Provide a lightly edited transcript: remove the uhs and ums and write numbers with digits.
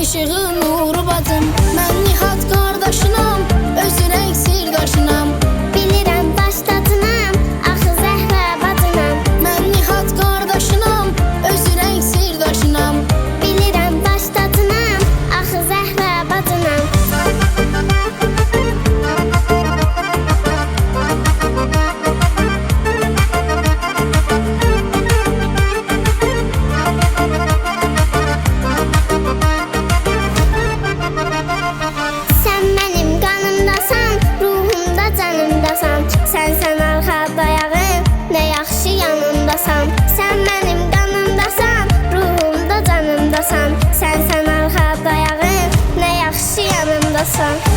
İşığı nuru bacım, mən Nihat qardaşınam, özü rəng sirdaşınam. Bilirəm daş dadınam, axı Zəhra bacınam. Mən Nihat qardaşınam, özü rəng sirdaşınam. Bilirəm daş dadınam, axı Zəhra bacınam. Sənsən arxa dayağım, nə yaxşı yanımdasan. Sən mənim qanımdasan, ruhumda canımdasan. Sənsən arxa dayağım, nə yaxşı yanımdasan.